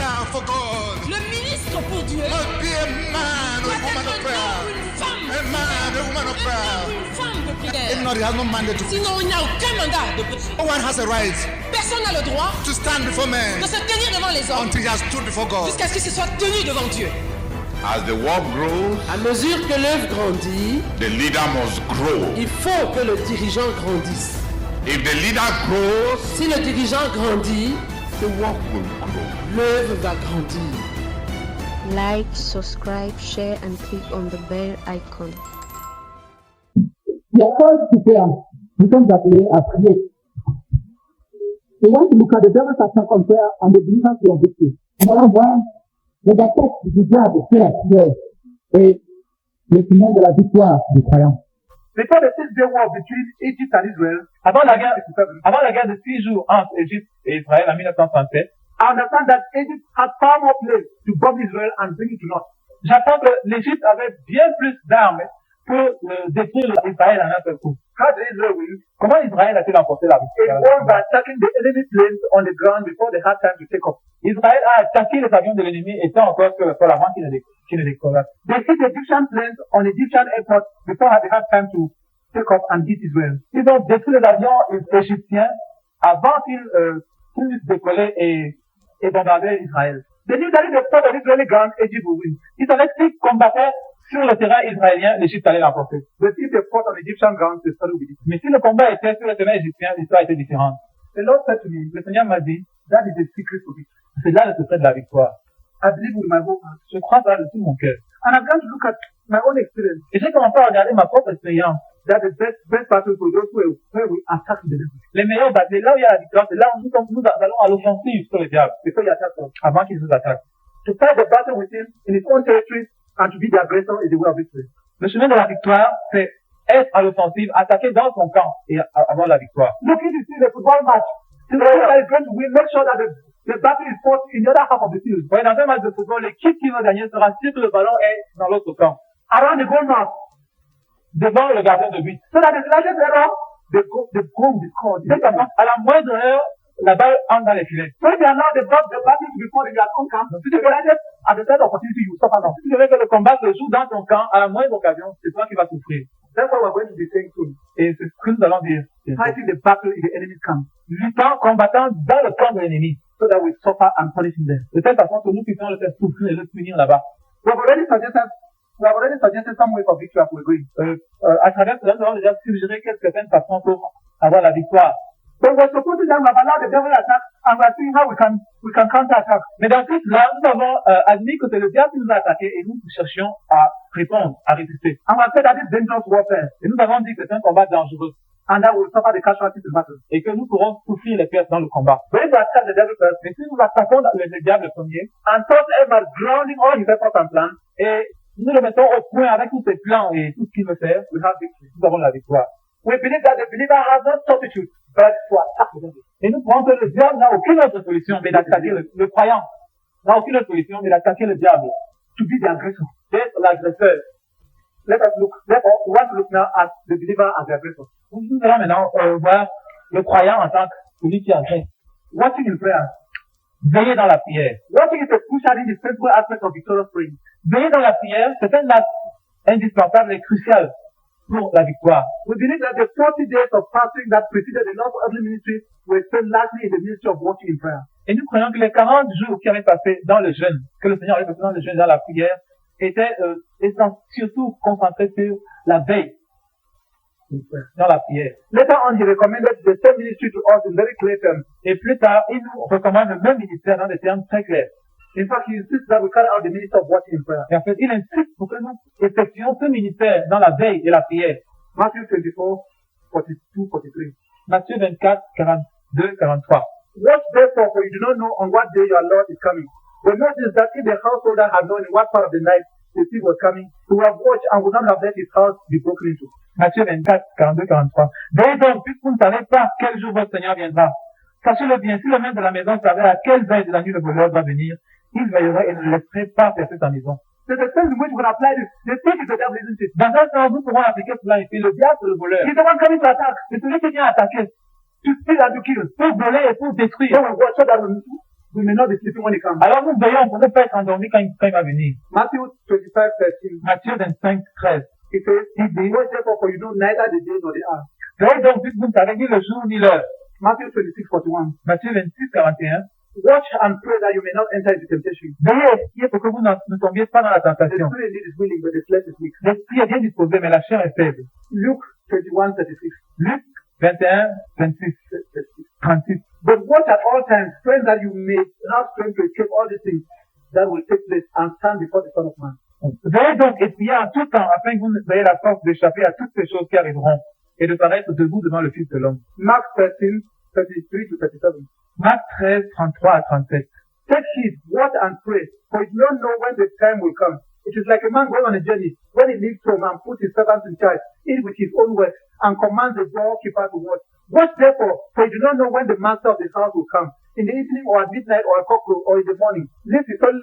minister for God. Le ministre pour Dieu Must be a man or doit a woman of être un prayer. homme ou une femme. A man or a woman of Un prayer. homme ou une femme de If prière. not, he has no mandate to. Sinon, il n'y a aucun mandat de prêcher. No one has a right Personne n'a le droit to stand before men de se tenir devant les hommes until he has stood before God. jusqu'à ce qu'il se soit tenu devant Dieu. As the work grows, À mesure que l'œuvre grandit, the leader must grow. il faut que le dirigeant grandisse. If the leader grows, Si le dirigeant grandit, the work will grow. l'œuvre va grandir. Like, subscribe, share, and click on the bell icon. Your first prayer becomes appelé à prier. We want to look at the devil's attack on prayer and the believer's way of victory. Nous allons voir les attaques du diable sur la prière et le chemin de la victoire du croyant. Before the 6-day war between Egypt and Israel, avant la guerre de 6 jours entre Égypte et Israël en 1967, I understand that Egypt had far more place to bomb Israel and bring it to naught. J'apprends que l'Égypte avait bien plus d'armes pour détruire Israël en un seul coup. How did Israel win? Comment Israël a-t-il emporté la victoire? It won by attacking the enemy planes on the ground before they had time to take off. Israël a attaqué les avions de l'ennemi étant encore sur le sol avant qu'ils ne décollent. They hit Egyptian planes on Egyptian airport before they had time to take off and hit Israel. Ils ont détruit les avions égyptiens avant qu'ils puissent décoller et bombarder Israël. They knew that if they fought on Israeli ground, Egypt would win. Ils savaient que s'ils combattaient sur le terrain israélien, l'Égypte allait l'emporter. But if they fought on Egyptian ground, the story would be different. Mais si le combat était sur le terrain égyptien, l'histoire était différente. The Lord said to me, le Seigneur m'a dit, that is the secret for victory. C'est là le secret de la victoire. I believe with my whole heart. Je crois ça de tout mon cœur. And I've begun to look at my own experience. Et j'ai commencé à regarder ma propre expérience. That the best battle for those who attack the devil. Les meilleures batailles, là où il y a la victoire, c'est là où nous allons à l'offensive sur le diable. Before he attacks us. Avant qu'il nous attaque. To fight the battle with him in his own territory and to be the aggressor is the way of victory. Le chemin de la victoire, c'est être à l'offensive, attaquer dans son camp et avoir la victoire. Look, if you see the football match, the team that is going to win, make sure that the battle is fought in the other half of the field. Ouais, dans un match de football, l'équipe qui va gagner sera sûre que le ballon est dans l'autre camp. Around the goal mouth. Devant le gardien de but. So that the slightest error, the goal will be scored. À la moindre heure, la balle entre dans les filets. So if you allow the battle to be fought in your own camp, si tu regardes at the third opportunity, you suffer now. Si tu veux que le combat se joue dans ton camp, à la moindre occasion, c'est toi qui vas souffrir. That's what we're going to be saying soon. Et c'est ce que nous allons dire. Fighting the battle in the enemy's camp. Luttant, combattant dans le camp de l'ennemi. So that we suffer and punish him there. De telle façon que nous puissions le faire souffrir et le punir là-bas. We have already suggested some ways of victory as we're going. À travers cela, nous avons déjà suggéré quelques façons pour avoir la victoire. But we're supposing that we have allowed the devil attack and we're seeing how we can counter-attack. Mais dans tout cela, nous avons admis que c'est le diable qui nous a attaqué et nous cherchions à répondre, à résister. And we have said that it's dangerous warfare. Et nous avons dit que c'est un combat dangereux. And that we'll suffer the casualties in battle. Et que nous pourrons souffrir les pertes dans le combat. But if we attack the devil first, mais si nous attaquons le diable premier, and toss him by grounding all his efforts and plans, et nous le mettons au point avec tous ses plans et tout ce qu'il veut faire, we have victory. Nous avons la victoire. We believe that the believer has no substitute, but to attack the devil. Et nous croyons que le diable n'a aucune autre solution mais d'attaquer le croyant. N'a aucune autre solution mais d'attaquer le diable. To be the aggressor. D'être l'agresseur. Let us look, therefore, we want to look now at the believer as the aggressor. Nous allons maintenant voir le croyant en tant que celui qui agresse. Watching in prayer. Veiller dans la prière. Watching is a crucial indispensable aspect of victorious praying. Veiller dans la prière, c'est un acte indispensable et crucial pour la victoire. We believe that the 40 days of fasting that preceded the Lord's earthly ministry were spent largely in the ministry of watching in prayer. Et nous croyons que les 40 jours qui avaient passé dans le jeûne, que le Seigneur avait passé dans le jeûne, dans la prière, étaient surtout concentrés sur la veille dans la prière. Later on, he recommended the same ministry to us in very clear terms. Et plus tard, il nous recommande le même ministère dans des termes très clairs. In fact, he insists that we carry out the ministry of watching in prayer. Et en fait, il insiste pour que nous effectuions ce ministère dans la veille et la prière. Matthew 24, 42, 43. Matthieu 24, 42, 43. Watch therefore, for you do not know on what day your Lord is coming. The notice that if the householder had known in what part of the night the thief was coming, he would have watched and would not have let his house be broken into. Matthieu 24, 42, 43. Veillez donc, puisque vous ne savez pas quel jour votre Seigneur viendra. Sachez-le bien, si le maître de la maison savait à quelle veille de la nuit le voleur va venir, il veillerait et ne laisserait pas percer sa maison. C'est le sens in which we can apply this. The thief is the devil, isn't it? Dans un sens, nous pourrons appliquer cela ici. Le diable, c'est le voleur. He's the one coming to attack. C'est celui qui vient attaquer. To steal and to kill. Pour voler et pour détruire. So we watch so that we may not be sleeping when he comes. Alors nous veillons pour ne pas être endormis quand il va venir. Matthew 25:13. Matthieu 25, 13. It says, "Watch therefore, for you know neither the day nor the hour." Veillez donc, puisque vous ne savez ni le jour ni l'heure. Matthew 26:41. Matthieu 26, 41. Watch and pray that you may not enter into temptation. Veillez et priez pour que vous ne tombiez pas dans la The tentation. spirit indeed is willing, but the flesh is weak. L'esprit est bien disposé, mais la chair est faible. Luke 21:36. Luc 21, 26, 36. But watch at all times, praying that you may have strength to escape all these things that will take place and stand before the Son of Man. Veillez donc et priez en tout temps, afin que vous ayez la force d'échapper à toutes ces choses qui arriveront, et de paraître debout devant le Fils de l'homme. Mark 13:33-37. Marc 13, 33 à 37. Take heed, watch and pray, for you don't know when the time will come. It is like a man going on a journey, when he leaves home and puts his servants in charge, each with his own work, and commands the doorkeeper to watch. Watch therefore, for you do not know when the master of the house will come, in the evening or at midnight or at cockcrow or in the morning. Lest he comes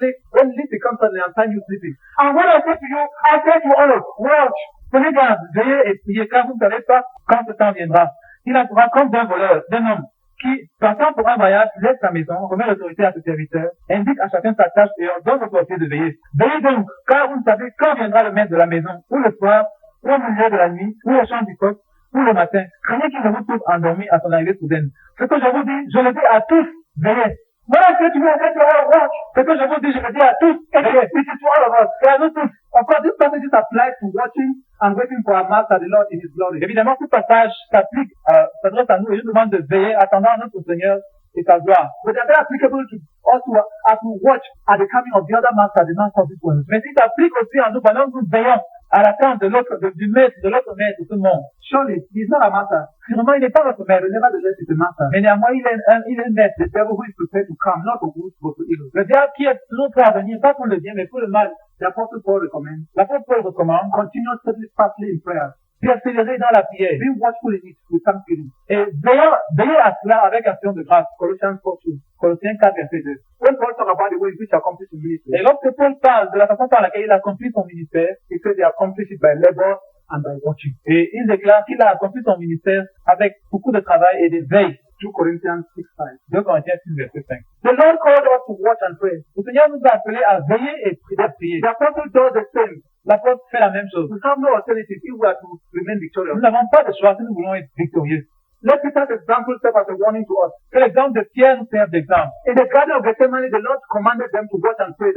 suddenly and find you sleeping. And when I say to you, I say to all, watch. Prenez garde, veillez et priez, car vous ne savez pas quand ce temps viendra. Il arrivera comme d'un voleur, d'un homme, qui, partant pour un voyage, laisse sa maison, remet l'autorité à ses serviteurs, indique à chacun sa tâche et ordonne aux portiers de veiller. Veillez donc, car vous ne savez quand viendra le maître de la maison, ou le soir, ou au milieu de la nuit, ou au chant du coq, ou le matin. Craignez qu'il ne vous trouve endormi à son arrivée soudaine. Ce que je vous dis, je le dis à tous, veillez. Voilà ce que tu veux dire, watch. Ce que je vous dis, je le dis à tous, veillez. It is to all of us, et à nous tous. Of course, this passage applies to watching and waiting for our Master, the Lord, in His glory. Évidemment, ce passage s'adresse à nous et nous demande de veiller, attendant notre Seigneur et sa gloire. But they're very applicable to us as we watch at the coming of the other Master, the Master of this world. Mais il s'applique aussi à nous pendant que nous veillons à l'attente de l'autre maître de ce monde. Surely, He's not a Master. Sûrement, il n'est pas notre maître. But nevertheless, He's a Master. Mais néanmoins, il est maître. The devil who is prepared to come, not for good, but for evil. Le diable qui est toujours prêt à venir, pas pour le bien, mais pour le mal. The Apostle Paul recommends, L'apôtre Paul recommande, continue steadfastly in prayer, persévérer dans la prière. being watchful in it with thanksgiving. Et veiller à cela avec action de grâce. Colossians 4:2. Colossiens 4, verset 2. When Paul talks about the way in which he accomplished his ministry, Et lorsque Paul parle de la façon par laquelle il accomplit son ministère, he said he accomplished it by labor and by watching. et il déclare qu'il a accompli son ministère avec beaucoup de travail et de veille. 2 Corinthians 6:5. 2 Corinthiens 6, verset 5. The Lord called us to watch and pray. Le Seigneur nous a appelés à veiller et prier. The Apostle does the same. L'apôtre fait la même chose. We have no alternative if we are to remain Nous victorious. n'avons pas de choix si nous voulons être victorieux. Let Peter's example serve as a warning to us. Que l'exemple de Pierre nous serve d'exemple. In the Garden of Gethsemane, the Lord commanded them to watch and pray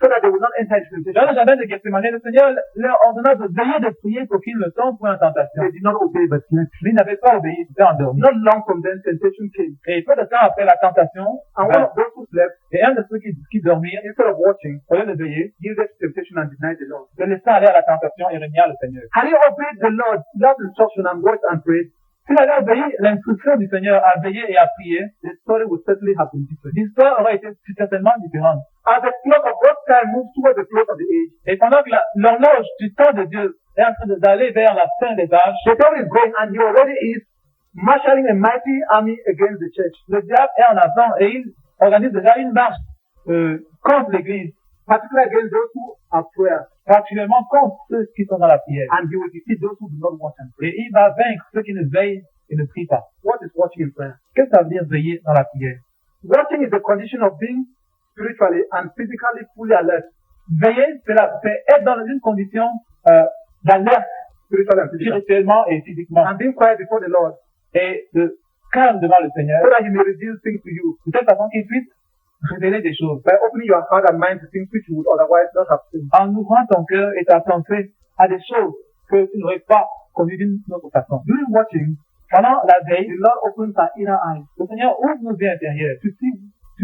so that they would not enter into Dans temptation. le jardin de Gethsemane, le Seigneur leur ordonna de veiller de prier pour qu'ils ne tombent point en tentation. They did not obey but slept. Mais ils n'avaient pas obéi, ils étaient endormis. Not long from then, temptation came. Et peu de temps après la tentation, And one of those who slept, et un de ceux qui dormirent, instead of watching, au lieu de veiller, yielded to temptation and denied the Lord. se laissant aller à la tentation et reniant le Seigneur. Had he obeyed the Lord's instruction and watched and prayed, S'il avait obéi l'instruction du Seigneur à veiller et à prier, the story would certainly have been different. l'histoire aurait été certainement différente. As the clock of God's time moves towards the close of the age, Et pendant que l'horloge du temps de Dieu est en train d'aller vers la fin des âges, the devil is going and he already is marshalling a mighty army against the church, le diable est en avant et il organise déjà une marche contre l'Église, particularly against those who are prayer, particulièrement contre ceux qui sont dans la prière. and he will defeat those who do not watch and pray. Et il va vaincre ceux qui ne veillent et ne prient pas. What is watching in prayer? Qu'est-ce que ça veut dire veiller dans la prière? Watching is the condition of being spiritually and physically fully alert, Veiller, c'est être dans une condition d'alerte spiritually and physically, spirituellement et physiquement. and being quiet before the Lord, Et de calme devant le Seigneur, so that he may reveal things to you de telle façon qu'il puisse révéler des choses. by opening your heart and mind to things which you would otherwise not have seen. En ouvrant ton cœur et ta pensée à des choses que tu n'aurais pas connues d'une autre façon. During watching, Pendant la veille, the Lord opens our inner eyes le Seigneur ouvre nos yeux intérieurs to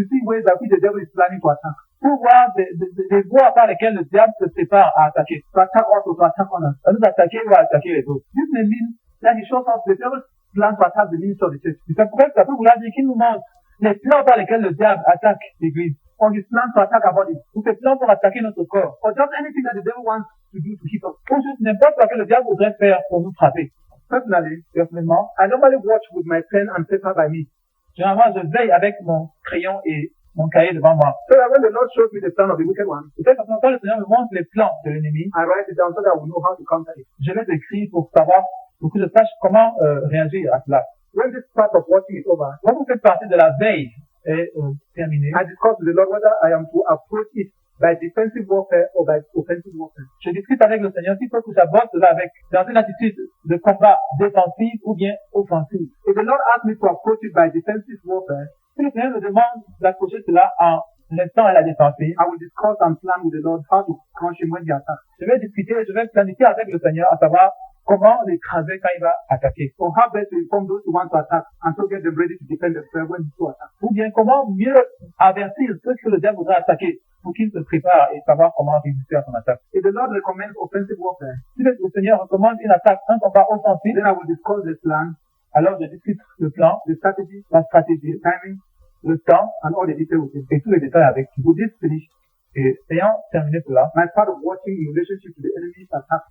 see ways that which the devil is planning to attack, pour voir des voies par lesquelles le diable se prépare à attaquer, to attack us or to attack others. à nous attaquer ou à attaquer les autres. This may mean that he shows us the devil's plan to attack the ministry of the church, Et ça peut vouloir dire qu'il nous montre les plans par lesquels le diable attaque l'Église, or his plan to attack our body, ou ses plans pour attaquer notre corps, or just anything that the devil wants to do to hit us. ou juste n'importe quoi que le diable voudrait faire pour nous frapper. Personally, Personnellement, I normally watch with my pen and paper by me, généralement, je veille avec mon crayon et mon cahier devant moi. so that when the Lord shows me the plan of the wicked one, De telle façon, quand le Seigneur me montre les plans de l'ennemi, I write it down so that I will know how to counter it. je les écris pour savoir, pour que je sache comment réagir à cela. When this part of watching is over, Quand vous faites partie de la veille est terminée, I discussed with the Lord whether I am to approach it by defensive warfare or by offensive warfare. je discute avec le Seigneur s'il faut que j'aborde cela dans une attitude de combat défensif ou bien offensif. If the Lord asks me to approach it by defensive warfare, Si le Seigneur me demande d'approcher cela en restant à la défensive, I will discuss and plan with the Lord how to crush him when he attacks, je vais planifier avec le Seigneur à savoir comment l'écraser quand il va attaquer. or how best to inform those who want to attack and so get them ready to defend themselves when he attacks. Ou bien comment mieux avertir ceux que le diable voudra attaquer pour qu'ils se préparent et savoir comment résister à son attaque. If the Lord recommends offensive warfare, Si le Seigneur recommande une attaque, un combat offensif, then I will discuss the plan, alors je discute le plan, the strategy, la stratégie, the timing, le temps and all the details with him. et tous les détails avec lui. With this finished, Et ayant terminé cela, my part of watching in relationship to the enemy's attack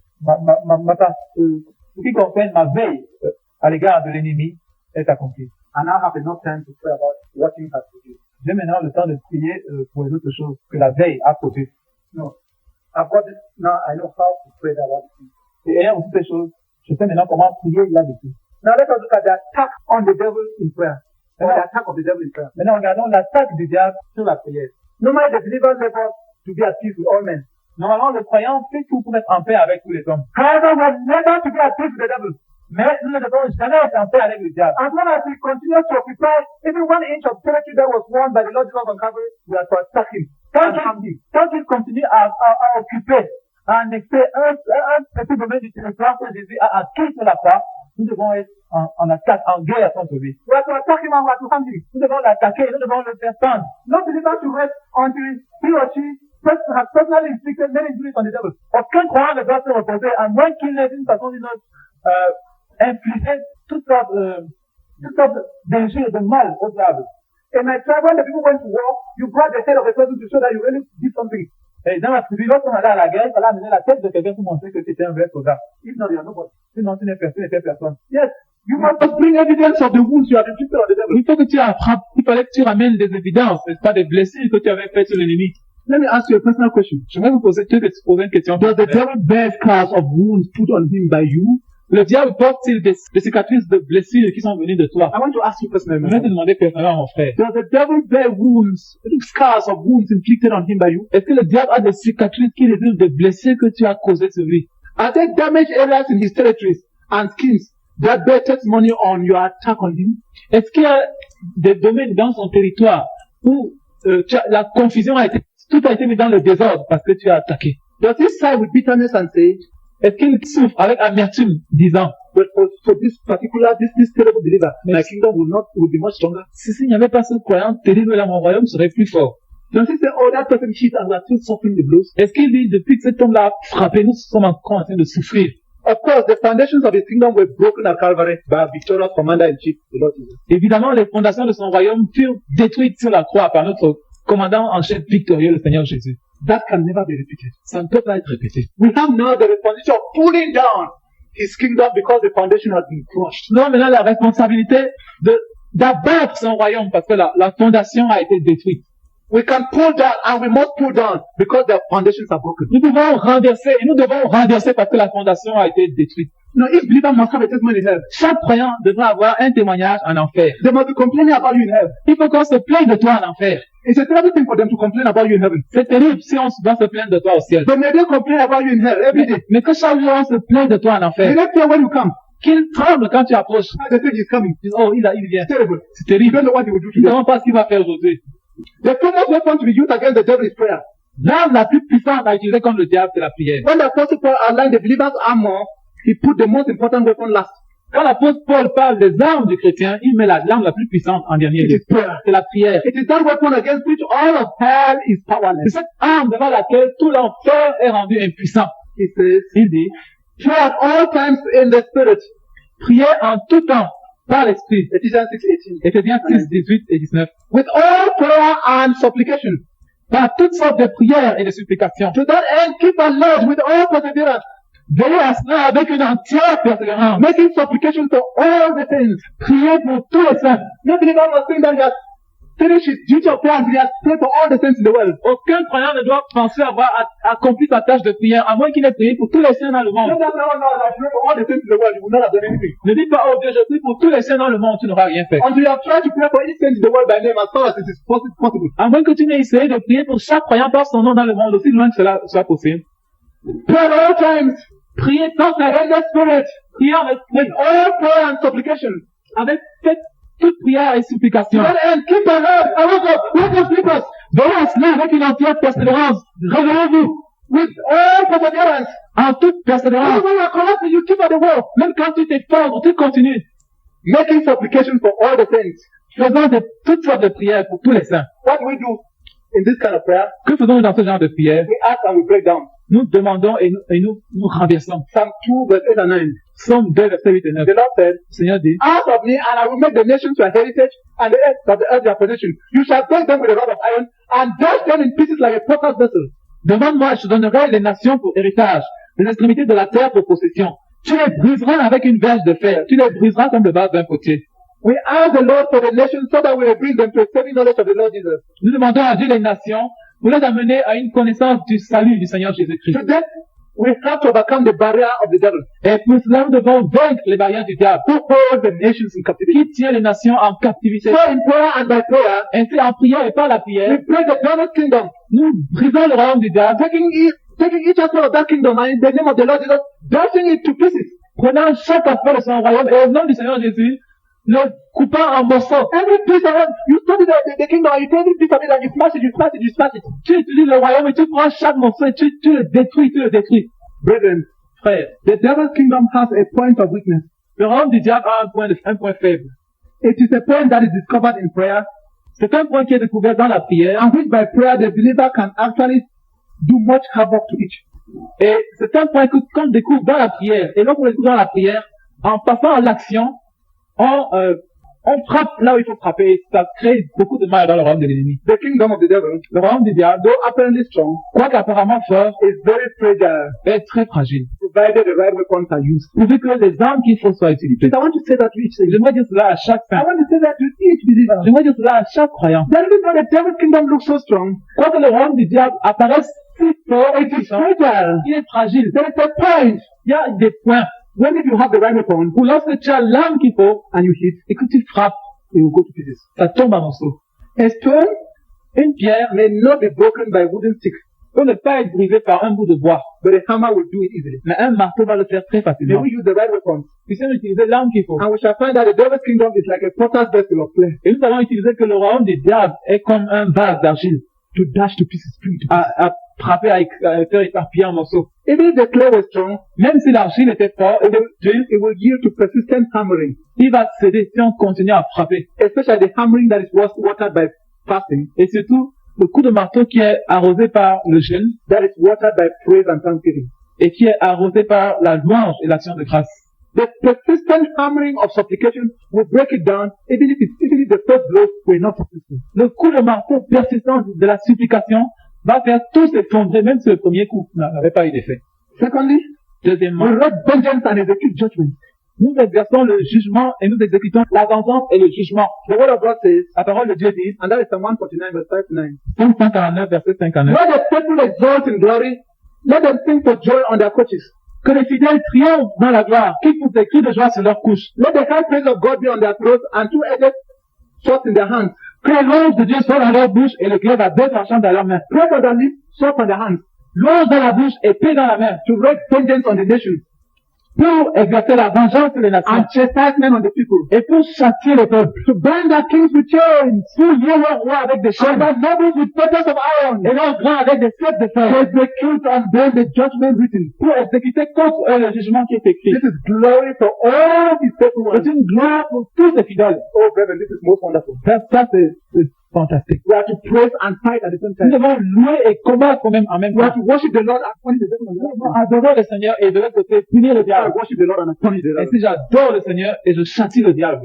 ce qui concerne ma veille à l'égard de l'ennemi est accompli. and I have enough time to pray about what he has produced. J'ai maintenant le temps de prier pour les autres choses que la veille a produites. No. I've got this, now I know how to pray about it. Et ayant toutes ces choses, je sais maintenant comment prier là-dessus. Now let us look at the attack on the devil in prayer. Or the attack of the devil in prayer. Maintenant, regardons l'attaque du diable sur la prière. Normally the believer never to be at peace with all men. Normalement, le croyant fait tout pour être en paix avec tous les hommes. However, we are never to be at peace with the devil. Mais nous ne devons jamais être en paix avec le diable. As long as he continues to occupy even 1 inch of territory that was won by the Lord Jesus on Calvary, we are to attack him. Tant qu'il continue à occuper, à annexer un petit domaine du territoire que Jésus a acquis sur la croix, nous devons être en attaque, en guerre contre lui. We are to attack him and we are to harm him. Nous devons l'attaquer, nous devons le faire pendre. No believer to rest until he or she has personally inflicted many injuries on the devil. Aucun croyant ne doit se reposer, à moins qu'il n'ait d'une façon ou d'une autre infligé toutes sortes d'injures, de mal au diable. In my tribe, when the people went to war, you brought the head of a person to show that you really did something. Et dans la tribu, lorsqu'on allait à la guerre, il fallait amener la tête de quelqu'un pour montrer que c'était un vrai soldat. If not, you are nobody. Sinon, tu n'es personne. Yes, you must bring evidence of the wounds you have inflicted on the devil. Il faut que tu attrapes, il fallait que tu ramènes des évidences, n'est-ce pas, des blessures que tu avais faites sur l'ennemi. Let me ask you a personal question. Je vais vous poser une question. Does the devil bear scars of wounds put on him by you? Le diable porte-t-il des cicatrices de blessures qui sont venues de toi? I want to ask you personally. Je vais te demander personnellement, mon frère. Does the devil bear scars of wounds inflicted on him by you? Est-ce que le diable a des cicatrices qui résultent des blessures que tu as causées sur lui? Are there damaged areas in his territories and skins that bear testimony on your attack on him? Est-ce qu'il y a des domaines dans son territoire où la confusion tout a été mis dans le désordre parce que tu as attaqué? Does he sigh with bitterness and say, est-ce qu'il souffre avec amertume, disant, but for this terrible believer, my kingdom will be much stronger? si n'y avait pas ce croyant terrible là, mon royaume serait plus fort? Does he say, oh, that person hit and we are still suffering the blows? Est-ce qu'il dit, depuis que cet homme-là a frappé, nous sommes encore en train de souffrir? Of course, the foundations of his kingdom were broken at Calvary by a victorious commander-in-chief, the Lord Jesus. Évidemment, les fondations de son royaume furent détruites sur la croix par notre commandant en chef victorieux, le Seigneur Jésus. That can never be repeated. Ça ne peut pas être répété. We have now the responsibility of pulling down his kingdom because the foundation has been crushed. Nous avons maintenant la responsabilité d'abattre son royaume parce que la fondation a été détruite. We can pull down and we must pull down because the foundations are broken. Nous devons renverser parce que la fondation a été détruite. Now, each believer must have a testimony in hell. Chaque croyant devra avoir un témoignage en enfer. They must be complaining about you in hell. Il faut qu'on se plaigne de toi en enfer. It's a terrible thing for them to complain about you in heaven. C'est terrible si on doit se plaindre de toi au ciel. But may they complain about you in hell every day. Mais que chaque jour on se plaigne de toi en enfer. May they fear when you come. Qu'il tremble quand tu approches. They say he's coming. Oh, il vient. It's terrible. C'est terrible. You don't know what he will do Nous ne today. savons pas ce qu'il va faire aujourd'hui. The strongest weapon to be used against the devil is prayer. L'arme la plus puissante à utiliser contre le diable, c'est la prière. When the Apostle Paul outlined the believer's armor, he put the most important weapon last. Quand l'apôtre Paul parle des armes du chrétien, il met l'arme la plus puissante en dernier lieu. C'est la prière. It is that weapon against which all of hell is C'est powerless. cette arme devant laquelle tout l'enfer est rendu impuissant. He says, Il dit, pray at all times in the spirit. priez en tout temps par l'esprit. Ephesians 6:18. Éphésiens 6, 18 et 19. With all prayer and supplication. Par toutes sortes de prières et de supplications. To that end, keep alert with all perseverance, Veillez à cela avec une entière persévérance. making supplication for all the things. Priez pour tous les saints. No believer must think that he has finish his duty of prayer until he has prayed for all the saints in the world. Aucun croyant ne doit penser avoir accompli sa tâche de prière, à moins qu'il ait prié pour tous les saints dans le monde. No, I pray for all the saints in the world, you will not have done anything. Ne dis pas, oh Dieu, je prie pour tous les saints dans le monde, tu n'auras rien fait. Until you have tried to pray for each saint in the world by name as far as it is possible. À moins que tu n'aies essayé de prier pour chaque croyant par son nom dans le monde, aussi loin que cela soit possible. Pray at all times. Priez sans cesse. In the spirit. Priez avec All prayer and supplication. avec toute prière et supplication. To that end, keep the head. Wake up, sleepers. Veillez à cela avec une entière persévérance. Réveillez-vous With all perseverance. en toute persévérance. Even when you are corrected, you keep at the work. Même quand tu t'efforces, tu continues. Making supplication for all the saints. Faisons toutes sortes de prières pour tous les saints. What do we do in this kind of prayer? Que faisons-nous dans ce genre de prière? We ask and we break down. Nous demandons et nous renversons. Psalm 2 verse 8 and 9. Psaume 2, verset 8 et 9. The Lord said, Le Seigneur dit, ask of me and I will make the nations your heritage and the earth your possession. You shall break them with a rod of iron and dash them in pieces like a potter's vessel. demande-moi, je te donnerai les nations pour héritage, les extrémités de la terre pour possession. Tu les briseras avec une verge de fer, tu les briseras comme le vase d'un potier. We ask the Lord for the nations so that we will bring them to a saving knowledge of the Lord Jesus. Nous demandons à Dieu les nations pour les amener à une connaissance du salut du Seigneur Jésus-Christ. To that, we have to overcome the barrier of the devil. Et pour cela, nous devons vaincre les barrières du diable. Who hold the nations in captivity. Qui tient les nations en captivité. So in prayer and by prayer, Ainsi, en priant et par la prière, we break the devil's kingdom, nous brisons le royaume du diable, taking each aspect of that kingdom and in the name of the Lord Jesus, dashing it to pieces. prenant chaque aspect de son royaume et au nom du Seigneur Jésus, le coupant en morceaux. Every piece of it, you study the kingdom and you take every piece of it and you smash it, you smash it, you smash it. Tu utilises le royaume et tu prends chaque morceau et tu le détruis, Brethren, Frère, the devil's kingdom has a point of weakness. le royaume du diable a un point faible. It is a point that is discovered in prayer, C'est un point qui est découvert dans la prière and which by prayer the believer can actually do much havoc to each. et c'est un point qu'on découvre dans la prière. Et lorsqu'on le découvre dans la prière, en passant à l'action, on frappe là où il faut frapper et ça crée beaucoup de mal dans le royaume de l'ennemi. The kingdom of the devil, Le royaume du diable, though apparently strong, quoique apparemment fort, is very fragile, est très fragile. provided the right weapons are used. Pourvu que les armes qu'il faut soient utilisées. I want to say that to each saint. J'aimerais dire cela à chaque I saint. want to say that to each believer. J'aimerais dire cela à chaque croyant. That even though the devil's kingdom looks so strong, Quoique le royaume du diable apparaisse si fort et it is puissant, fragile. il est fragile. There is a point Il y a des points when if you have the right weapon où lorsque tu as l'arme qu'il faut and you hit, et que tu frappes, it will go to pieces. ça tombe en morceaux. A stone Une pierre may not be broken by wooden stick, peut ne pas être brisée par un bout de bois, but a hammer will do it easily. mais un marteau va le faire très May facilement. we use the right weapons, Puissions utiliser l'arme qu'il faut. and we shall find that the devil's kingdom is like a potter's vessel of clay Et nous allons utiliser que le royaume du diable est comme un vase d'argile to dash to pieces, spring to pieces. à frapper, à faire éparpiller en morceaux. Even if the clay was strong, Même si l'argile était forte et dur, it will yield to persistent hammering, il va céder si on continue à frapper. especially the hammering that is watered by fasting, Et surtout, le coup de marteau qui est arrosé par le jeûne that is watered by praise and thanksgiving. et qui est arrosé par la louange et l'action de grâce. The persistent hammering of supplication will break it down, even if the first blows were not successful. Le coup de marteau persistant de la supplication va faire tout s'effondrer, même si le premier coup n'avait pas eu d'effet. Secondly, we Deuxièmement, write vengeance and execute judgment. nous exerçons le jugement et nous exécutons la vengeance et le jugement. The word of God says, La parole de Dieu dit, and that is Psalm 149 verse 5 to 9. Psaume 149, verset 5 à 9, Let the faithful exalt in glory, let them sing for joy on their couches. que les fidèles triomphent dans la gloire, qu'ils poussent des cris de joie sur leurs couches, Let the high praise of God be on their throats and two-edged swords in their hands. que les louanges de Dieu soient dans leur bouche et le glaive à deux tranchants dans leurs mains. Praise on their lips, swords on their hands. Louange dans la bouche et paix dans la main, To wreak vengeance on the nations pour exercer la vengeance sur les nations and chastisement on the people. et pour châtier le peuple, To bind their kings with chains. pour lier leurs rois avec des And chaînes their nobles with fetters of iron. et leurs grands avec des sceptres de To fer, execute and bear the judgment written. pour exécuter contre eux le jugement qui est écrit. This is glory for all his faithful ones. C'est une gloire pour tous les fidèles. Oh, brethren, this is most wonderful. Ça c'est fantastique. We have to praise and fight at the same Nous time. devons louer et combattre en même We have temps. to worship the Lord and punish the devil. Nous devons adorer le Seigneur et de l'autre côté punir le I diable. worship the Lord and I punish the Et devil. si j'adore le Seigneur et je châtie le diable.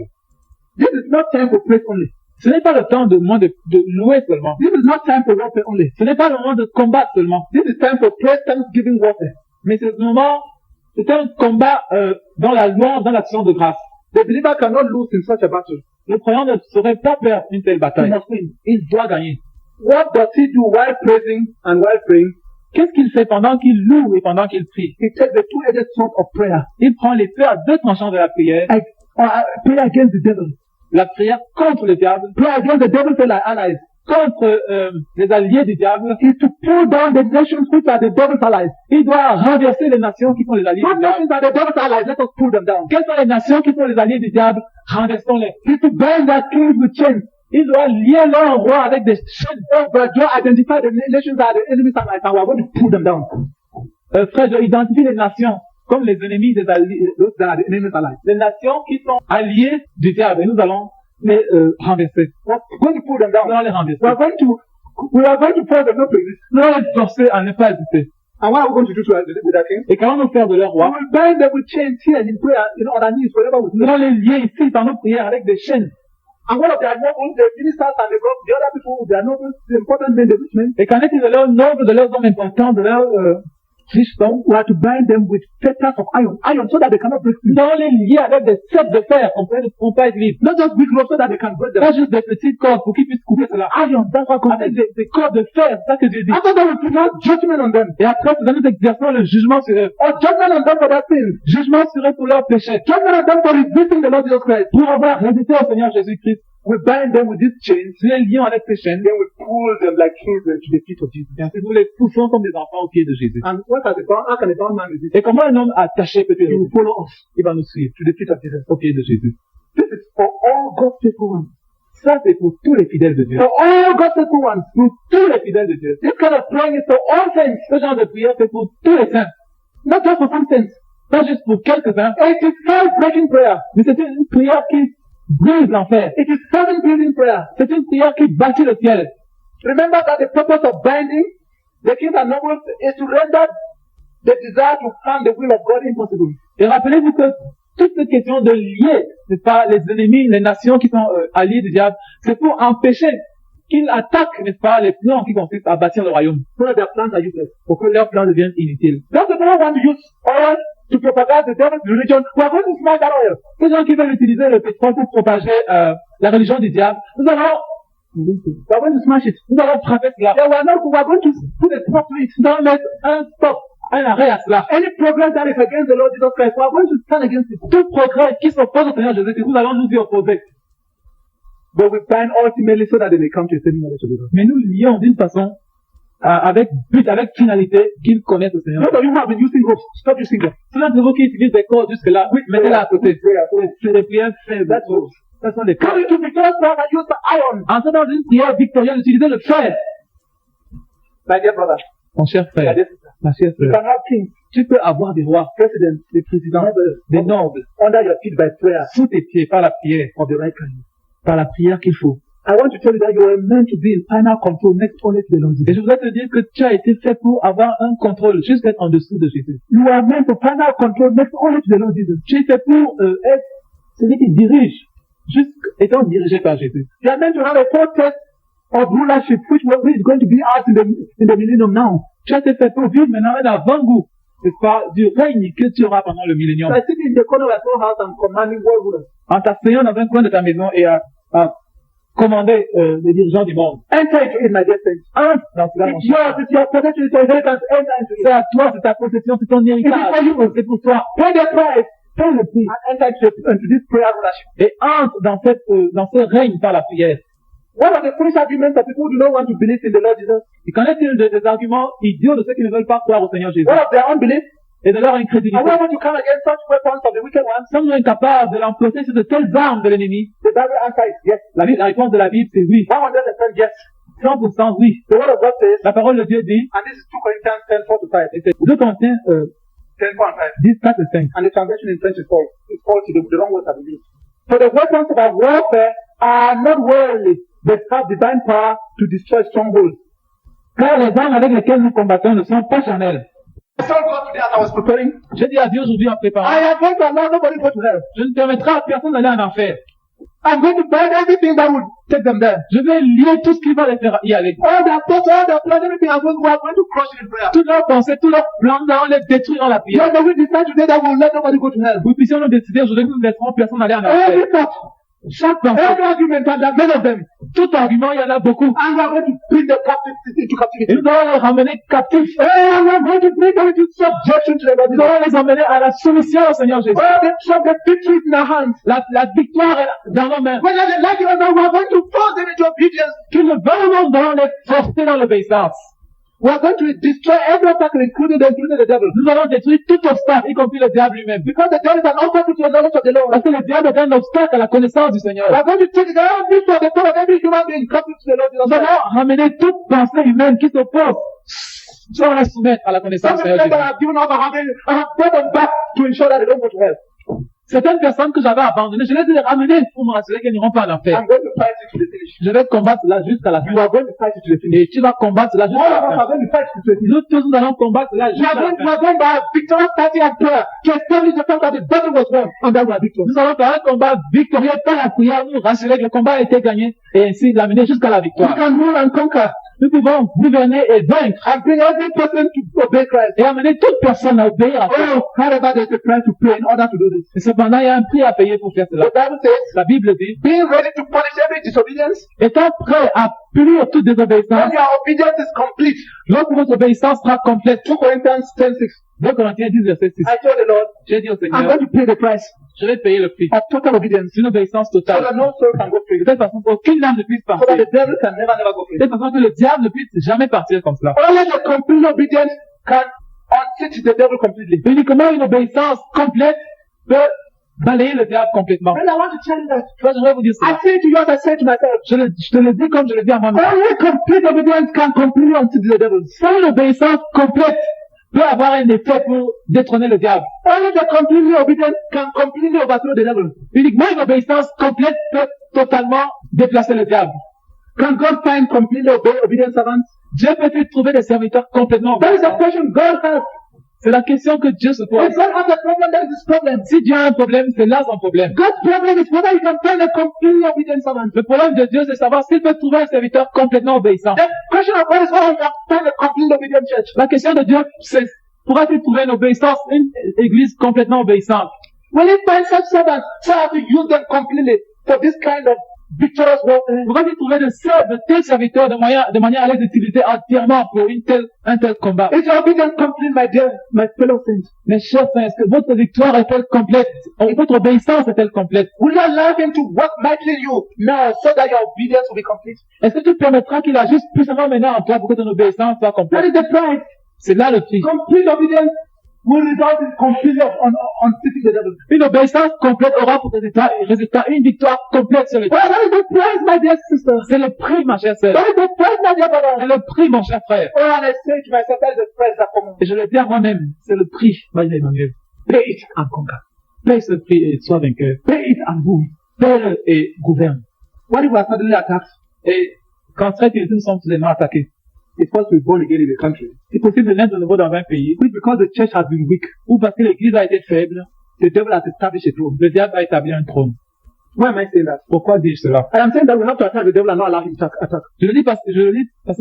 This is not time for praise only. Ce n'est pas le temps de moi de louer seulement. This is not time for warfare only. Ce n'est pas le moment de combattre seulement. This is time for praise, thanksgiving, warfare. Mais c'est le moment, c'est un combat dans la louange, dans l'action de grâce. The believer cannot lose in such a battle. Le croyant ne saurait pas perdre une telle He bataille. must win. Il doit gagner. What does he do while praising and while praying? Qu'est-ce qu'il fait pendant qu'il loue et pendant qu'il prie? He takes the two-edged sword of prayer. Il prend l'épée à deux tranchants de la prière, Pray against the devil. la prière contre le diable, Pray against the devil's allies. contre les alliés du diable. Is to pull down the nations which are the devil's allies. Il doit renverser les nations qui sont les alliés What du diable. nations are the devil's allies? Let us pull them down. Quelles sont les nations qui sont les alliés du diable? Renversons-les. Is to bind their kings with chains. Il doit lier leur roi avec des chaînes. Oh, but Joe identify the nations that are the enemies allies and we are going to pull them down. Frère, je identifie les nations comme les ennemis des alliés, Those that are the enemies allies. les nations qui sont alliées du diable. Et nous allons les renverser. We're going to pull them down. Nous allons les renverser. We are going to force them not to exist. Nous allons les forcer à ne pas exister. And what are we going to do with our king? Et qu'allons-nous faire de leur We roi? will bind them with chains here in prayer, on our knees, wherever we Nous allons les lier ici dans nos prières avec des chaînes. And one of their nobles, the ministers and the other people, their nobles, the important men, the rich men, Et qu'en est-il de leurs nobles, de leurs hommes importants, de leurs riches hommes? we are to bind them with fetters of iron, so that they cannot break free. Nous allons les lier avec des ceps de fer, qu'on ne pourront pas être libres. Not just big ropes so that they can break them. Pas juste des petites cordes pour qu'ils puissent couper cela. Iron, that's what God Avec says. des cordes de fer, c'est ça que Dieu dit. After that, we pronounce judgment on them. Et après, nous exerçons le jugement sur eux. Or judgment on them for their sins. Jugement sur eux pour leurs péchés. Judgment on them for resisting the Lord Jesus Christ. Pour avoir résisté au Seigneur Jésus-Christ. We bind them with these chains, Nous les lions avec ces chaînes. then we pull them like children to the feet of Jesus. Et ensuite, nous les poussons comme des enfants aux pieds de Jésus. And what has how can a bound man resist? Et comment un homme attaché peut-il He will résister? follow us Il va nous suivre to the feet of Jesus. aux pieds de Jésus. This is for all God's faithful ones. Ça, c'est pour tous les fidèles de Dieu. For all God's faithful ones. Pour tous les fidèles de Dieu. This kind of praying is for all saints. Ce genre de prière, c'est pour tous les saints. Not just for some saints. Pas juste pour quelques-uns. It is hell-breaking prayer. Mais c'est une prière qui brise l'enfer. It is heaven-building prayer. C'est une prière qui bâtit le ciel. Remember that the purpose of binding the kings and nobles is to render the desire to harm the will of God impossible. Et rappelez-vous que toute cette question de lier, n'est-ce pas, les ennemis, les nations qui sont alliées du diable, c'est pour empêcher qu'ils attaquent, n'est-ce pas, les plans qui consistent à bâtir le royaume. So that their plans are useless. Pour que leurs plans deviennent inutiles. Those people who want to use oil to propagate the devil's religion, we are going to smash that oil. Ces gens qui veulent utiliser le pétrole pour propager la religion du diable, we are going to smash it. Nous allons frapper cela. Yeah, we are going to put a stop to it. Nous allons mettre un stop, un arrêt à cela. Any progress that is against the Lord Jesus Christ, we are going to stand against it. Tout progrès qui s'oppose au Seigneur Jésus-Christ, nous allons nous y opposer. But we bind ultimately so that they may come to a saving knowledge of the Lord. Mais nous lions d'une façon avec but, avec finalité, qu'ils connaissent le Seigneur. Those of you who have been using ropes, stop using them. Ceux d'entre vous qui utilisent des cordes jusque-là, mettez-les à côté. C'est des prières faibles. Ce sont des Come cordes. into victorious prayer and use the iron. Entrez dans une prière victorieuse, utilisez le fer. My dear brother, Mon cher my frère, dear sister, ma chère you frère, can have kings, tu peux avoir des rois, presidents, des présidents, nobles, des nobles, under your feet by prayer sous tes pieds par la prière, of the right kind. par la prière qu'il faut. I want to tell you that you are meant to be in final control next only to the Lord Et Jesus. je voudrais te dire que tu as été fait pour avoir un contrôle, juste être en dessous de Jésus. You are meant to final control next only to the Lord Jesus. Tu es fait pour être celui qui dirige, juste étant dirigé par Jésus. You are meant to have a foretaste of rulership, which is going to be ours in the millennium now. Tu as été fait pour vivre maintenant un avant-goût, n'est-ce pas, du règne que tu auras pendant le millénium. So I sit in the corner of your house and commanding world rulers. En t'asseyant dans un coin de ta maison et à commander les dirigeants du monde. Enter into it, my dear saints. Entre dans cela, mon It's cher. yours, it's your possession, it's your inheritance. Enter into C'est it. à toi, c'est ta possession, c'est ton héritage. C'est pour toi. Pay the price. Pay the price. And enter into this prayer rulership. Et entre dans ce règne par la prière. One of the foolish arguments that people do not want to believe in the Lord Jesus. Et qu'en est-il des arguments idiots de ceux qui ne veulent pas croire au Seigneur Jésus One of their unbelief. et de leur incrédulité? And we want to come against such weapons of the wicked ones. Sommes-nous incapables de l'emporter sur de telles armes de l'ennemi? The Bible answer is yes. La réponse de la Bible, c'est oui. 100% yes. 100% oui. The word of God says, La parole de Dieu dit, and this is 2 Corinthians 10:4-5. et c'est 2 Corinthiens 10:4-5. 10, 4 et 5. And the translation in French is false. It's false. The wrong words have been used. For the weapons of our warfare are not worldly, but have divine power to destroy strongholds. Car les armes avec lesquelles nous combattons ne sont pas charnelles. I told God today as I was preparing, Je dis à Dieu aujourd'hui en préparant, I am going to allow nobody go to hell. je ne permettrai à personne d'aller en enfer. I'm going to bind everything that would take them there. Je vais lier tout ce qui va les faire y aller. All their thoughts, all their plans, everything we are going to crush it in prayer. Toutes leurs pensées, tous leurs plans, nous allons les détruire dans la prière. Lord, may we decide today that we will let nobody go to hell. Nous puissions nous décider aujourd'hui que nous ne laisserons personne aller en enfer. Every thought, Chaque pensée, Every argument and there are many of them. tout argument, il y en a beaucoup. And we are going to bring the captives into Et captivity. nous allons les ramener captifs. And we are going to bring them into subjection to the Lord. Nous allons les emmener à la soumission au Seigneur Jésus. The victory is in our hands. La victoire est dans nos mains. Whether they like it or not, we are going to force them into obedience. Qu'ils le veulent ou non, nous allons les forcer dans l'obéissance. We are going to destroy every obstacle, including the devil. Nous allons détruire tout obstacle, y compris le diable lui-même. Because the devil is an obstacle to the knowledge of the Lord. Parce que le diable est un obstacle à la connaissance du Seigneur. We are going to take every thought, the thought of every human being captive to the Lord. Nous allons ramener toute pensée humaine qui s'oppose. Nous allons la soumettre à la connaissance Some du of Seigneur them Jésus. that have given up I have brought them back to ensure that they don't go to hell. Certaines personnes que j'avais abandonnées, je les ai ramenées pour me rassurer qu'elles n'iront pas à l'enfer. I'm going to fight it to the finish. Je vais combattre cela jusqu'à la fin. You are going to fight it to the finish. Et tu vas combattre cela All jusqu'à la of us fin. are going to fight it to the finish. Nous tous, nous allons combattre cela We jusqu'à are la going, we fin. are going by a victorious fighting and prayer to establish the fact that the battle was won and that we are victorious. Nous allons faire un combat victorieux par la prière, nous rassurer que le combat a été gagné et ainsi l'amener jusqu'à la We victoire. can rule and conquer Nous pouvons gouverner et vaincre and bring every person to obey Christ. et amener toute personne à obéir à Christ. Oh, however, there's a price to pay in order to do this. Et cependant, il y a un prix à payer pour faire cela. The Bible says, La Bible dit, being ready to punish every disobedience étant prêt à punir toute when désobéissance, your obedience is complete. lorsque votre obéissance sera complète. 2 Corinthians 10:6. 2 Corinthiens 10, verset 6. I told the Lord, J'ai dit au I'm Seigneur, going to pay the price je vais payer le prix of total obedience d'une obéissance so totale. that no soul can go free. De telle façon qu'aucune âme ne puisse So that partir. the devil can never go free. De telle façon que le diable ne puisse jamais partir comme cela. Only the complete obedience can unseat the devil completely. Uniquement une obéissance complète peut balayer le diable complètement. And I want to tell you that. Tu vois, j'aimerais vous dire I cela. say to you as I say to myself, Je te le dis comme je le dis à moi-même. only complete obedience can completely unseat the devil. Seule l'obéissance complète peut avoir un effet pour détrôner le diable. Only the completely obedient can completely overthrow the devil. Uniquement une obéissance complète peut totalement déplacer le diable. Can God find completely obedient servants? Dieu peut-il trouver des serviteurs complètement That is obéissants? a question God has. C'est la question que Dieu se pose. If God has a problem, that is his problem. Si Dieu a un problème, c'est là son problème. God's problem is whether he can find a completely obedient servant. Le problème de Dieu, c'est de savoir s'il peut trouver un serviteur complètement obéissant. The question of God is whether he can find a completely obedient church. La question de Dieu, c'est pourra-t-il trouver une obéissance, une église complètement obéissante? Will he find such servants so as to use them completely for this kind of victorious warfare? Pourra-t-il trouver de tels serviteurs de manière à les utiliser entièrement pour un tel combat? Is your obedience complete, my fellow saints? Mes chers frères, est-ce que votre victoire est-elle complète? Et votre obéissance est-elle complète? Will you allow him to work mightily in you now so that your obedience will be complete? Est-ce que tu permettras qu'il agisse puissamment maintenant en toi pour que ton obéissance soit That complète? is the price. C'est là le prix. Complete obedience will result in complete on defeating the devil. Une obéissance complète aura pour résultat une victoire complète sur le Well, diable. that is the price, my dear sister. C'est le prix, ma chère sœur. That is the price, my dear brother. C'est le prix, mon cher frère. Oh, and I say to myself, that is the price that comes. Et je le dis à moi-même, c'est le prix, Marie Emmanuel. Pay it and conquer. Paye ce prix et sois vainqueur. Pay it and rule. Paye-le et gouverne. What if we are suddenly attacked? Et quand très vite nous sommes soudainement attaqués, It's supposed to be born again in the country. c'est possible de naître de nouveau dans un pays, Which because the church has been weak, ou parce que l'église a été faible, the devil has established a throne. le diable a établi un trône. Why am I saying that? Pourquoi dis-je cela? I am saying that we have to attack the devil and not allow him to attack. Je le dis parce que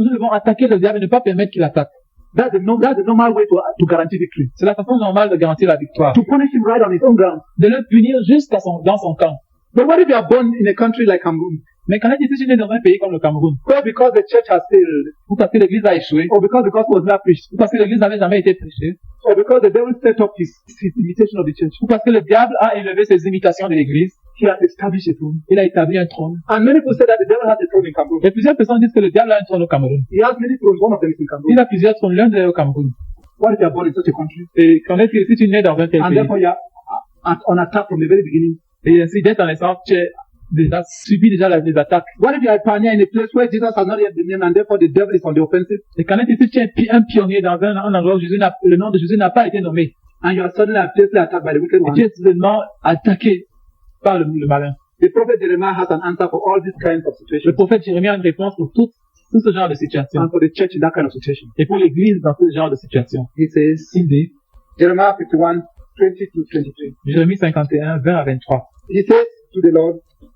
nous devons attaquer le diable et ne pas permettre qu'il attaque. That's the normal way to guarantee victory. C'est la façon normale de garantir la victoire. To punish him right on his own ground. De le punir jusqu'à dans son camp. But what if you are born in a country like Cameroon? Mais quand est-ce que tu es né dans un pays comme le Cameroun? Well, because the church has failed, Ou parce que l'église a échoué? or because the gospel was not preached, Ou parce que l'église n'avait jamais été prêchée? or because the devil set up his imitation of the church. Ou parce que le diable a élevé ses imitations de l'église? He has established a throne. Il a établi un trône. And many people say that the devil has a throne in Cameroon. Et plusieurs personnes disent que le diable a un trône au Cameroun. He has many thrones. One of them is in Cameroon. Il a plusieurs trônes, l'un d'eux est au Cameroun. What if you are born in such a country? Et quand est-ce que si tu es né dans un tel And pays? therefore you are on attack from the very beginning. Et ainsi, dès ta naissance, tu as déjà subi les attaques. What if you are a pioneer in a place where Jesus has not yet been named and therefore the devil is on the offensive? Et quand est-ce que tu es un pionnier dans un endroit où le nom de Jésus n'a pas été nommé? And you are suddenly fiercely attacked by the wicked Et one. tu es soudainement attaqué par le malin. The prophet Jeremiah has an answer for all these kinds of Le situations. prophète Jérémie a une réponse pour tout ce genre de situation. And for the church in that kind of situation. Et pour l'église dans ce genre de situation. He says, Il dit, Jeremiah 51, 20 to 23. Jérémie 51, 20 à 23. He says to the Lord,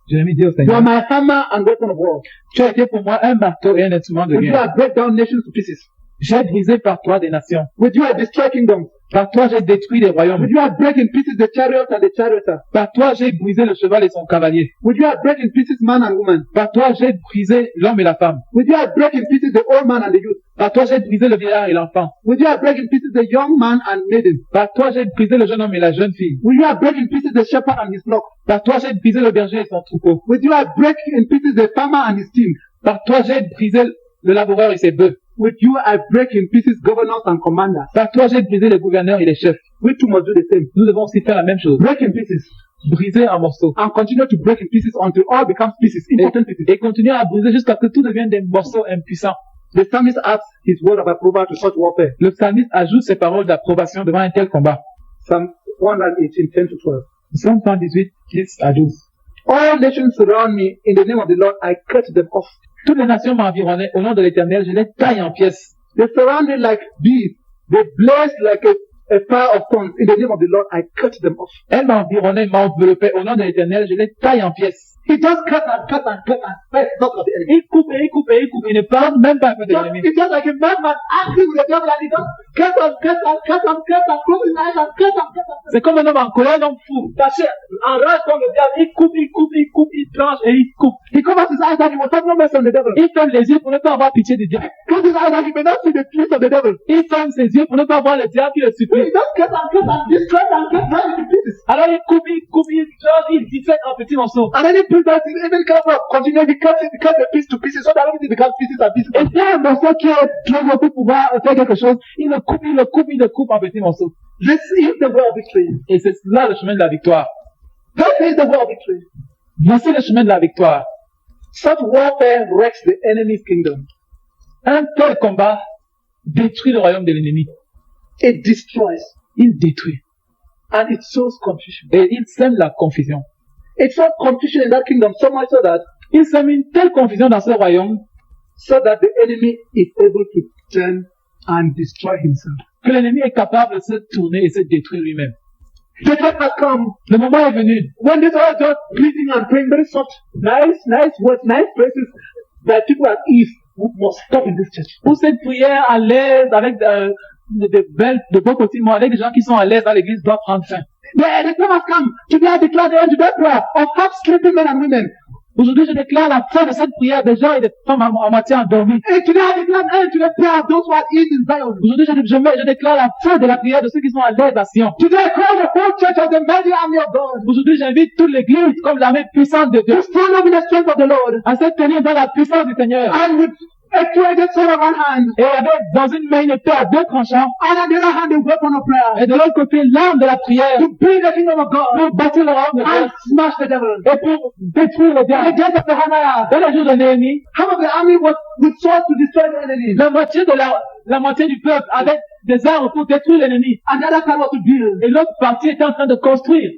Jérémie dit au you Seigneur, are my hammer and weapon of war. tu as été pour moi un marteau et un instrument de With you guerre. I break down nations to pieces. J'ai brisé par toi des nations. With you I destroy kingdoms. Par toi, j'ai détruit les royaumes. Would you have break in pieces the chariot and the charioteer? Par toi, j'ai brisé le cheval et son cavalier. Would you have break in pieces man and woman? Par toi, j'ai brisé l'homme et la femme. Would you have break in pieces the old man and the youth? Par toi, j'ai brisé le vieillard et l'enfant. Would you have break in pieces the young man and maiden? Par toi, j'ai brisé le jeune homme et la jeune fille. Would you have break in pieces the shepherd and his flock? Par toi, j'ai brisé le berger et son troupeau. Would you have break in pieces the farmer and his team? Par toi, j'ai brisé le laboureur et ses bœufs. Would you have break in pieces governors and commanders? Par toi, j'ai brisé les gouverneurs et les chefs. We too must do the same. Nous devons aussi faire la même chose. Break in pieces Briser en morceaux. and continue to break in pieces until all becomes pieces, important pieces. Et continuer à briser jusqu'à ce que tout devienne des morceaux impuissants. The psalmist adds his word of approval to such warfare. Le psalmiste ajoute ses paroles d'approbation devant un tel combat. Psalm 118, 10 to 12. Psalm 118, 10 à 12. All nations surround me. In the name of the Lord, I cut them off. Toutes les nations m'environnaient. Au nom de l'Éternel, je les taille en pièces. They surround me like bees. They blaze like a fire of thorns. In the name of the Lord, I cut them off. Elles m'environnaient, m'enveloppaient. Au nom de l'Éternel, je les taille en pièces. He just cut and cut and cut and spare not of the enemy. Il coupe et il coupe et il coupe. Il ne parle même pas un peu de l'ennemi. It's just like a madman angry with the devil and he just cut and cut and cut and cut and close his eyes and cut and cut and cut. C'est comme un homme en colère, un homme fou. Fâché, en rage comme le diable. Il coupe, il coupe, il coupe, il tranche et il coupe. He covers his eyes that he will have no mercy on the devil. Il ferme les yeux pour ne pas avoir pitié du diable. Close his eyes that he may not see the face of the devil. Il ferme ses yeux pour ne pas voir le diable qui le He supplie. just cut and destroy and cut right into pieces. Alors il coupe, il tranche, il dissèque en petits morceaux. And then he put that in even continue to cut the piece to pieces so that everything becomes pieces and pieces. Et si un morceau qui est trop gros pour pouvoir faire quelque chose, il le coupe, il le coupe, il le coupe en petits morceaux. This is the way of victory. Et c'est là le chemin de la victoire. That is the way of victory. Voici le chemin de la victoire. Such warfare wrecks the enemy's kingdom. Un tel combat détruit le royaume de l'ennemi. It destroys. Il détruit. And it sows confusion. Et il sème la confusion. It sows confusion in that kingdom so much so that Il sème une telle confusion dans ce royaume the enemy is able to turn and destroy himself. que l'ennemi est capable de se tourner et se détruire lui-même. The time has come Le moment est venu. when these are just pleading and praying very soft, nice words, nice phrases that people at ease must stop in this church. Pour cette prière à l'aise, avec de beaux petits mots, avec des gens qui sont à l'aise dans l'église, doivent prendre fin. The time has come to be declared the end to that prayer of half sleeping men and women. Aujourd'hui, je déclare la fin de cette prière des gens et des femmes à moitié endormis. And today I declare an end to the prayer of those who are eased in Zion. Aujourd'hui, je déclare la fin de la prière de ceux qui sont à l'aise à Sion. Today I call the whole church of the mighty army of God Aujourd'hui, j'invite toute l'église comme l'armée puissante de Dieu to stand up in the strength of the Lord à se tenir dans la puissance du Seigneur. and with a two-edged sword of one hand Et avec dans une main une épée à deux tranchants and on the other hand a weapon of prayer et de l'autre côté l'arme de la prière to build the kingdom of God pour bâtir le royaume de Dieu and smash the devil. et pour détruire le In the diable. days of Nehemiah, Dans les jours de Néhémie, half of the army was with swords to destroy the enemy, la moitié du peuple avait des armes pour détruire l'ennemi. and the other side was to build. Et l'autre partie était en train de construire.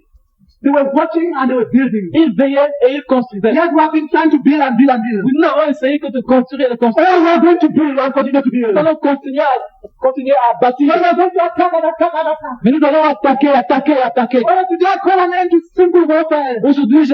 They were watching and they were building. Ils veillaient et ils construisaient. Yes, we have been trying to build and build and build. Nous n'avons essayé que de construire et de construire. Oh, we are going to build and continue to build. Nous allons continuer à bâtir. We are going to attack and attack and attack. Mais nous allons attaquer. Oh, today I call an end to simple warfare. Aujourd'hui,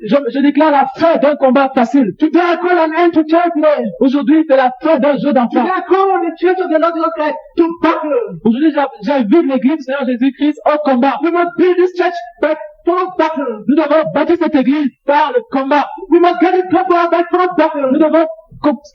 je déclare la fin d'un combat facile. Today I call an end to child play. Aujourd'hui, c'est la fin d'un jeu d'enfant. Today I call on the church of the Lord Jesus Christ to battle. Aujourd'hui, j'invite l'église du Seigneur Jésus-Christ au combat. We must build this church by force battle. Nous devons bâtir cette église par le combat. We must get it proper by force battle. Nous devons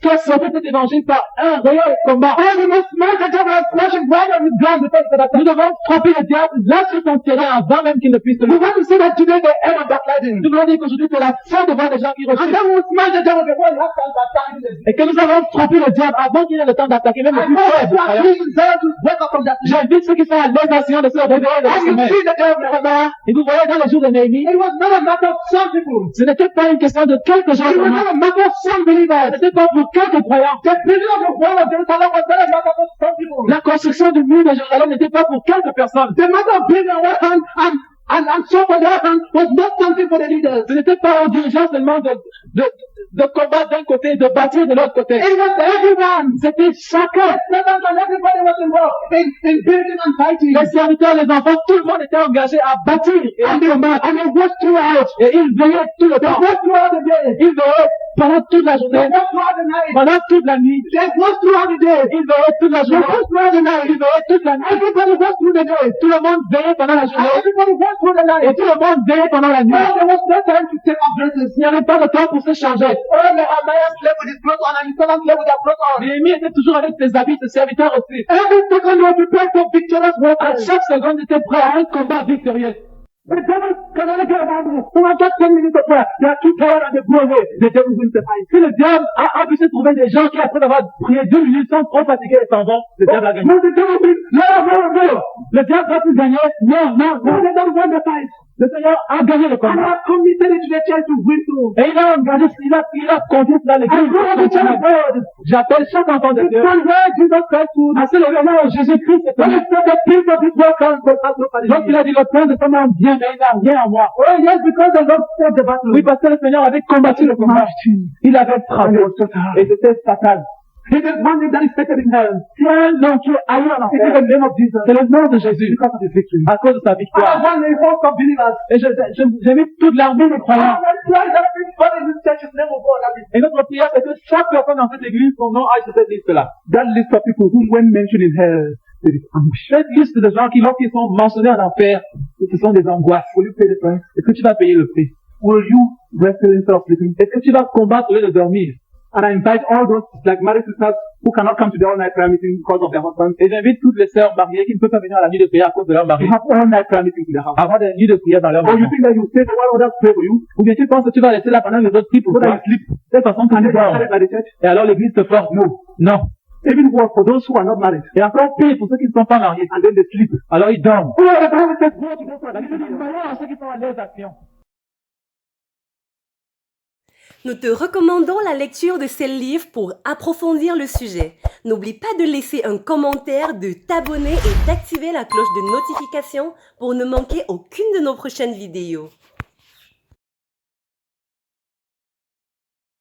faire sortir cet évangile par un réel combat. Oh, we must smash the devil and smash him right on his ground before he can attack. Nous devons frapper le diable là sur son terrain avant même qu'il ne puisse We le want to say that today the end of backsliding. Nous voulons dire qu'aujourd'hui c'est la fin de voir des gens qui And refusent. then we will smash the devil before he has time to attack him. Et que nous avons frappé le diable avant qu'il ait le temps d'attaquer même le I plus call faible. the please Zion to wake up from that. J'invite ceux qui sont à l'organisation de se réveiller de And ce you sommeil. see the devil Nehemiah. Et vous voyez dans les jours de Néhémie, It was not a matter of some people. ce n'était pas une question de quelques gens It was seulement. not a matter of some believers. Ce n'était pas pour quelques croyants. The building of the wall of Jerusalem was not a matter of some people. La construction du mur de Jérusalem n'était pas pour quelques personnes. The matter of building on one hand and so on the other hand was not something for the leaders. Ce n'était pas aux dirigeants seulement de combattre d'un côté, de bâtir de l'autre côté. It was everyone. C'était chacun. The servants and everybody was involved in building and fighting. Les serviteurs, les enfants, tout le monde était engagé à bâtir et à combattre. And they watched throughout. Et ils veillaient tout le They temps. watched throughout the day. Ils veillaient pendant toute la journée, pendant toute la nuit. Ils veillaient toute la journée. Ils veillaient toute la nuit. Tout le monde veillait pendant la journée. Et tout le monde veillait pendant la nuit. Il n'y avait pas de temps pour se changer. Néhémie était toujours avec ses habits, ses serviteurs aussi. À chaque seconde, il était prêt à un combat victorieux. Pendant 4 minutes de près, il y a tout à de brevet. Si le diable a pu se trouver des gens qui, après avoir prié 2 minutes, sont trop fatigués et s'en vont, le diable a gagné. Le diable va plus gagner. Non. Le Seigneur a gagné le combat. Et il a engagé, il a conduit cela l'église. J'appelle chaque enfant de Dieu. C'est le moment où Jésus-Christ est venu. Donc il a dit, le prince de sa main vient, mais il n'a rien en moi. Oui, parce que le Seigneur avait combattu le combat. Il avait frappé. Et c'était fatal. He just wanted that is better in hell. C'est un nom qui est ailleurs en enfer. C'est le nom de Jésus. À cause de sa victoire. Et j'invite toute l'armée des croyants. Et notre prière, c'est que chaque personne dans cette église, son nom aille sur cette liste-là. That list of people who, when mentioned in hell, cette liste de gens qui, lorsqu'ils sont mentionnés en enfer, ce sont des angoisses. Est-ce que tu vas payer le prix? Will you wrestle instead of sleeping? Est-ce que tu vas combattre au lieu de dormir? And I invite all those like married sisters who cannot come to the all-night prayer meeting because of their husband. Et j'invite toutes les sœurs mariées qui ne peuvent pas venir à la nuit de prière à cause de leur mari. Have all-night prayer meeting in their house. Avoir des nuits de prière dans leur maison. Or you think that you stay while others pray for you? Ou bien tu penses que tu vas rester là pendant les autres prient pour toi. De cette façon, tu dors. Et alors l'église te force. Non. Even worse for those who are not married. Et encore pire pour ceux qui ne sont pas mariés. And then they sleep. Alors ils dorment. La Bible dit malheur à ceux qui sont à l'aise d'action. Nous te recommandons la lecture de ces livres pour approfondir le sujet. N'oublie pas de laisser un commentaire, de t'abonner et d'activer la cloche de notification pour ne manquer aucune de nos prochaines vidéos.